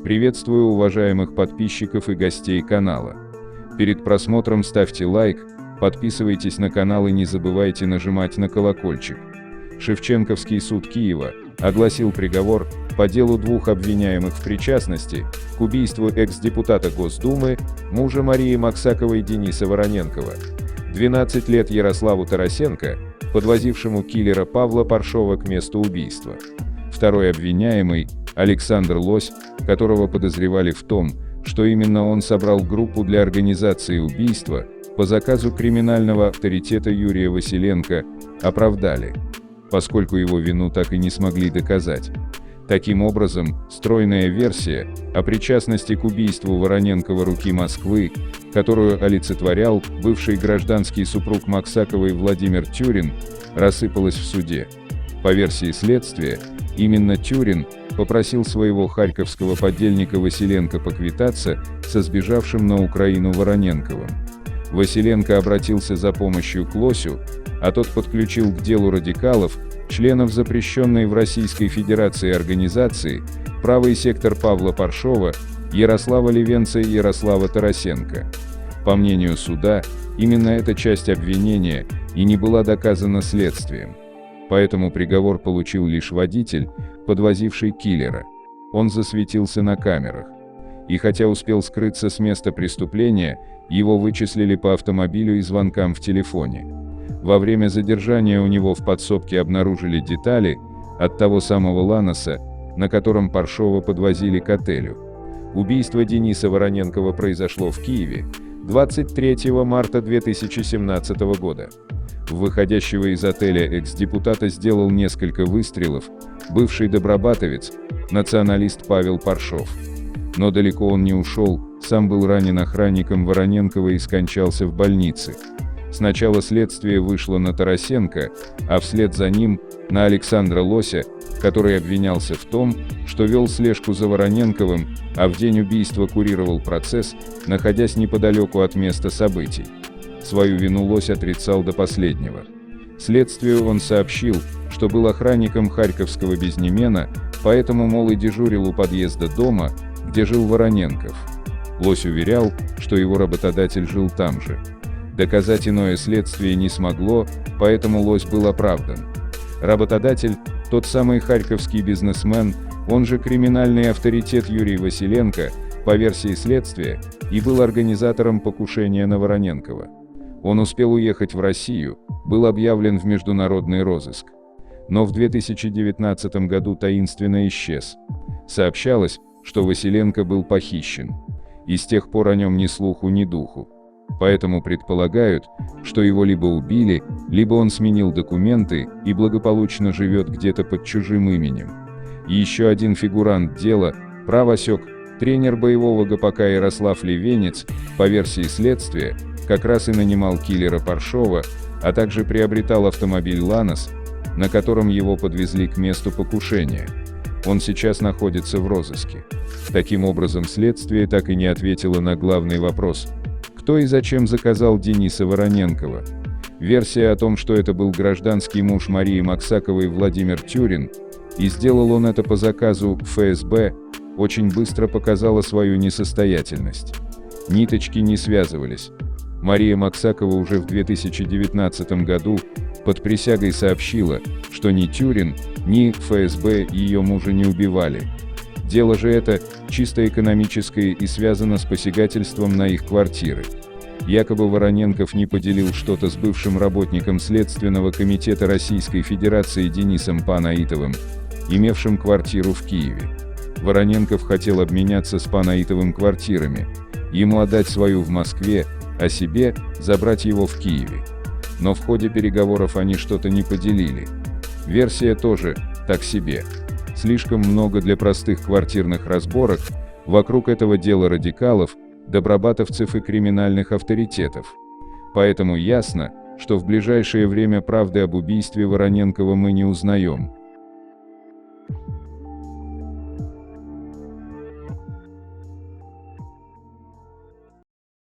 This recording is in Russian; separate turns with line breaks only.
Приветствую уважаемых подписчиков и гостей канала. Перед просмотром ставьте лайк, подписывайтесь на канал и не забывайте нажимать на колокольчик. Шевченковский суд Киева огласил приговор по делу двух обвиняемых в причастности к убийству экс-депутата Госдумы, мужа Марии Максаковой Дениса Вороненкова, 12 лет Ярославу Тарасенко, подвозившему киллера Павла Паршова к месту убийства. Второй обвиняемый – Александр Лось, которого подозревали в том, что именно он собрал группу для организации убийства по заказу криминального авторитета Юрия Василенко, оправдали, поскольку его вину так и не смогли доказать. Таким образом, стройная версия о причастности к убийству Вороненкова руки Москвы, которую олицетворял бывший гражданский супруг Максаковой Владимир Тюрин, рассыпалась в суде. По версии следствия, именно Тюрин попросил своего харьковского подельника Василенко поквитаться со сбежавшим на Украину Вороненковым. Василенко обратился за помощью к Лосю, а тот подключил к делу радикалов, членов запрещенной в Российской Федерации организации «Правый сектор» Павла Паршова, Ярослава Левенца и Ярослава Тарасенко. По мнению суда, именно эта часть обвинения и не была доказана следствием. Поэтому приговор получил лишь водитель, подвозивший киллера. Он засветился на камерах. И хотя успел скрыться с места преступления, его вычислили по автомобилю и звонкам в телефоне. Во время задержания у него в подсобке обнаружили детали от того самого Ланоса, на котором Паршова подвозили к отелю. Убийство Дениса Вороненкова произошло в Киеве 23 марта 2017 года. В выходящего из отеля экс-депутата сделал несколько выстрелов бывший добробатовец, националист Павел Паршов. Но далеко он не ушел, сам был ранен охранником Вороненкова и скончался в больнице. Сначала следствие вышло на Тарасенко, а вслед за ним – на Александра Лося, который обвинялся в том, что вел слежку за Вороненковым, а в день убийства курировал процесс, находясь неподалеку от места событий. Свою вину Лось отрицал до последнего. Следствию он сообщил, что был охранником харьковского бизнесмена, поэтому, мол, и дежурил у подъезда дома, где жил Вороненков. Лось уверял, что его работодатель жил там же. Доказать иное следствие не смогло, поэтому Лось был оправдан. Работодатель – тот самый харьковский бизнесмен, он же криминальный авторитет Юрий Василенко, по версии следствия, и был организатором покушения на Вороненкова. Он успел уехать в Россию, был объявлен в международный розыск. Но в 2019 году таинственно исчез. Сообщалось, что Василенко был похищен. И с тех пор о нем ни слуху, ни духу. Поэтому предполагают, что его либо убили, либо он сменил документы и благополучно живет где-то под чужим именем. И еще один фигурант дела, правосек, тренер боевого ГПК Ярослав Левенец, по версии следствия, как раз и нанимал киллера Паршова, а также приобретал автомобиль «Ланос», на котором его подвезли к месту покушения. Он сейчас находится в розыске. Таким образом, следствие так и не ответило на главный вопрос: кто и зачем заказал Дениса Вороненкова? Версия о том, что это был гражданский муж Марии Максаковой Владимир Тюрин, и сделал он это по заказу ФСБ, очень быстро показала свою несостоятельность. Ниточки не связывались. Мария Максакова уже в 2019 году под присягой сообщила, что ни Тюрин, ни ФСБ ее мужа не убивали. Дело же это чисто экономическое и связано с посягательством на их квартиры. Якобы Вороненков не поделил что-то с бывшим работником Следственного комитета Российской Федерации Денисом Панаитовым, имевшим квартиру в Киеве. Вороненков хотел обменяться с Панаитовым квартирами, ему отдать свою в Москве, а себе забрать его в Киеве. Но в ходе переговоров они что-то не поделили. Версия тоже так себе. Слишком много для простых квартирных разборок вокруг этого дела радикалов, добробатовцев и криминальных авторитетов. Поэтому ясно, что в ближайшее время правды об убийстве Вороненкова мы не узнаем.